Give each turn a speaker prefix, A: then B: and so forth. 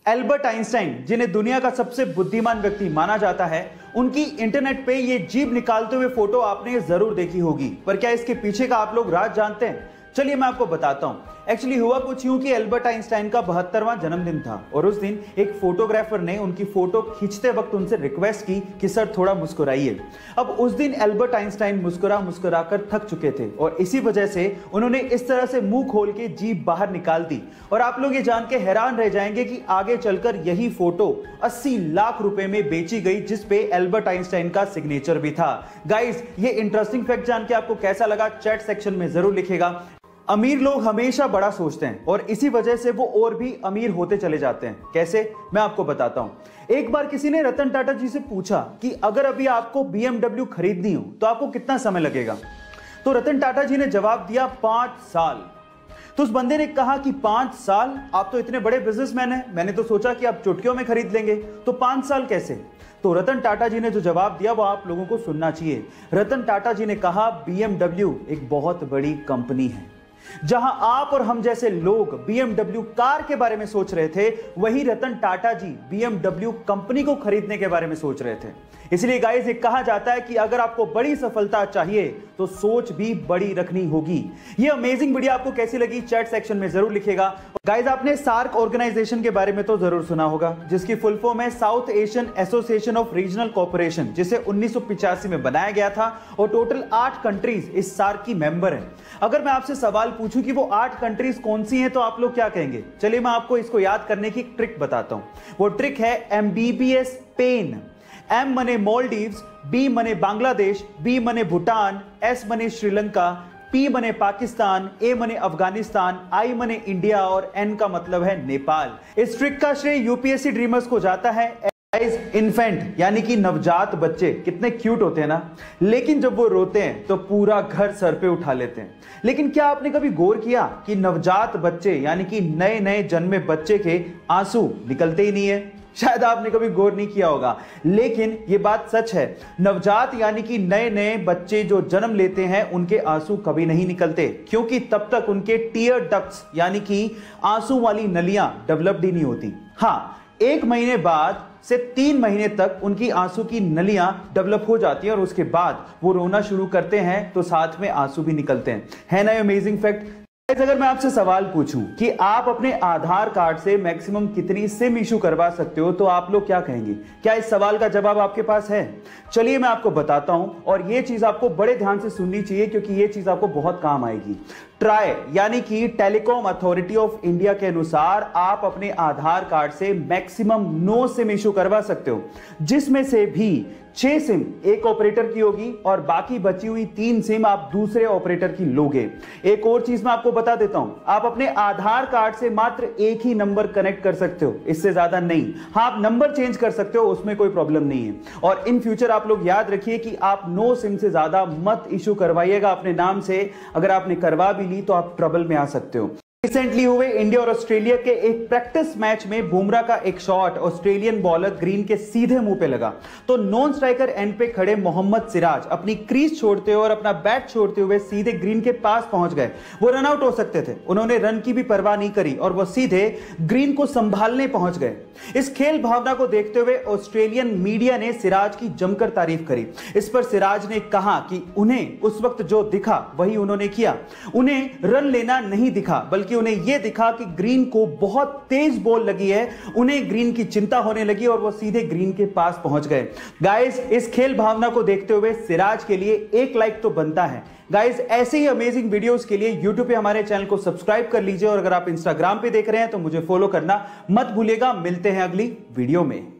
A: Albert Einstein, जिन्हें दुनिया का सबसे बुद्धिमान व्यक्ति माना जाता है, उनकी इंटरनेट पे ये जीभ निकालते हुए फोटो आपने जरूर देखी होगी। पर क्या इसके पीछे का आप लोग राज जानते हैं? चलिए मैं आपको बताता हूं। एक्चुअली हुआ कुछ यूं कि एल्बर्ट आइंस्टाइन का 72वां जन्मदिन था और उस दिन एक फोटोग्राफर ने उनकी फोटो खींचते वक्त उनसे रिक्वेस्ट की कि सर थोड़ा मुस्कुराइए। अब उस दिन एल्बर्ट आइंस्टाइन मुस्कुरा मुस्कुरा कर थक चुके थे और इसी वजह से उन्होंने इस तरह से मुंह खोल के जीभ बाहर निकाल दी। और आप लोग ये जान के हैरान रह जाएंगे कि आगे चलकर यही फोटो 80 लाख रुपए में बेची गई, जिसपे एल्बर्ट आइंस्टाइन का सिग्नेचर भी था। गाइस, ये इंटरेस्टिंग फैक्ट जान के आपको कैसा लगा चैट सेक्शन में जरूर लिखेगा। अमीर लोग हमेशा बड़ा सोचते हैं और इसी वजह से वो और भी अमीर होते चले जाते हैं। कैसे? मैं आपको बताता हूं। एक बार किसी ने रतन टाटा जी से पूछा कि अगर अभी आपको BMW खरीदनी हो तो आपको कितना समय लगेगा? तो रतन टाटा जी ने जवाब दिया 5 साल। तो उस बंदे ने कहा कि 5 साल? आप तो इतने बड़े बिजनेसमैन हैं, मैंने तो सोचा कि आप चुटकियों में खरीद लेंगे, तो 5 साल कैसे? तो रतन टाटा जी ने जो जवाब दिया वो आप लोगों को सुनना चाहिए। रतन टाटा जी ने कहा BMW एक बहुत बड़ी कंपनी है। जहां आप और हम जैसे लोग BMW कार के बारे में सोच रहे थे, वही रतन टाटा जी BMW कंपनी को खरीदने के बारे में सोच रहे थे। इसलिए गाइस, ये कहा जाता है कि अगर आपको बड़ी सफलता चाहिए तो सोच भी बड़ी रखनी होगी। ये अमेजिंग वीडियो आपको कैसी लगी चैट सेक्शन में जरूर लिखेगा। गाइस, आपने सार्क ऑर्गेनाइजेशन के बारे में तो जरूर सुना होगा, जिसकी फुल फॉर्म है south Asian association of regional cooperation, जिसे 1985 में बनाया गया था और टोटल 8 कंट्रीज इस सार्क की मेंबर हैं। अगर मैं आपसे सवाल पूछूं कि वो 8 कंट्रीज कौन सी हैं, तो आप लोग क्या कहेंगे? चलिए मैं आपको इसको याद करने की ट्रिक बताता हूं। वो ट्रिक है MBBS पेन। M मने मालदीव्स, B मने बांग्लादेश, B मने भूटान, S मने श्रीलंका, P मने पाकिस्तान, A मने अफगानिस्तान, I मने इंडिया और N का मतलब है नेपाल। इस ट्रिक का श्रेय UPSC ड्रीमर्स को जाता है। इन्फेंट यानी कि नवजात बच्चे कितने क्यूट होते हैं ना, लेकिन जब वो रोते हैं तो पूरा घर सर पे उठा लेते हैं। लेकिन क्या आपने कभी गौर किया कि नवजात बच्चे यानी कि नए नए जन्मे बच्चे के आंसू निकलते ही नहीं है? शायद आपने कभी गौर नहीं किया होगा, लेकिन ये बात सच है। नवजात यानी कि नए नए बच्चे जो जन्म लेते हैं, उनके आंसू कभी नहीं निकलते, क्योंकि तब तक उनके टीयर डक्ट्स यानी कि आंसू वाली नलियां डेवलप्ड ही नहीं होती। हाँ, 1 महीने बाद से 3 महीने तक उनकी आंसू की नलियां डेवलप हो जाती हैं और उसके बाद वो रोना शुरू करते हैं तो साथ में आंसू भी निकलते हैं। है ना अमेजिंग फैक्ट? अगर मैं आपसे सवाल पूछूं कि आप अपने आधार कार्ड से मैक्सिमम कितनी सिम इशू करवा सकते हो, तो आप लोग क्या कहेंगे? क्या इस सवाल का जवाब आपके पास है? चलिए मैं आपको बताता हूं, और यह चीज आपको बड़े ध्यान से सुननी चाहिए क्योंकि यह चीज आपको बहुत काम आएगी। ट्राई यानी कि टेलीकॉम अथॉरिटी ऑफ इंडिया के अनुसार आप अपने आधार कार्ड से मैक्सिमम 9 सिम इशू करवा सकते हो, जिसमें से भी 6 सिम एक ऑपरेटर की होगी और बाकी बची हुई 3 सिम आप दूसरे ऑपरेटर की लोगे। एक और चीज मैं आपको बता देता हूं, आप अपने आधार कार्ड से मात्र एक ही नंबर कनेक्ट कर सकते हो, इससे ज्यादा नहीं। हाँ, आप नंबर चेंज कर सकते हो, उसमें कोई प्रॉब्लम नहीं है। और इन फ्यूचर आप लोग याद रखिए कि आप 9 सिम से ज्यादा मत इशू करवाइएगा अपने नाम से। अगर आपने करवा भी ली तो आप ट्रबल में आ सकते हो। रिसेंटली हुए इंडिया और ऑस्ट्रेलिया के एक प्रैक्टिस मैच में बुमराह का एक शॉट ऑस्ट्रेलियन बॉलर ग्रीन के सीधे मुंह पे लगा, तो नॉन स्ट्राइकर एंड पे खड़े मोहम्मद सिराज अपनी क्रीज छोड़ते हुए और अपना बैट छोड़ते हुए सीधे ग्रीन के पास पहुंच गए। वो रन आउट हो सकते थे, उन्होंने रन की भी परवाह नहीं करी और वो सीधे ग्रीन को संभालने पहुंच गए। इस खेल भावना को देखते हुए ऑस्ट्रेलियन मीडिया ने सिराज की जमकर तारीफ करी। इस पर सिराज ने कहा कि उन्हें उस वक्त जो दिखा वही उन्होंने किया। उन्हें रन लेना नहीं दिखा, बल्कि उन्हें यह दिखा कि ग्रीन को बहुत तेज बॉल लगी है, उन्हें ग्रीन की चिंता होने लगी और वो सीधे ग्रीन के पास पहुंच गए। गाइस, इस खेल भावना को देखते हुए सिराज के लिए 1 लाइक तो बनता है। गाइस, ऐसे ही अमेजिंग वीडियोस के लिए YouTube पे हमारे चैनल को सब्सक्राइब कर लीजिए और अगर आप Instagram पे देख रहे हैं तो मुझे फॉलो करना मत भूलिएगा। मिलते हैं अगली वीडियो में।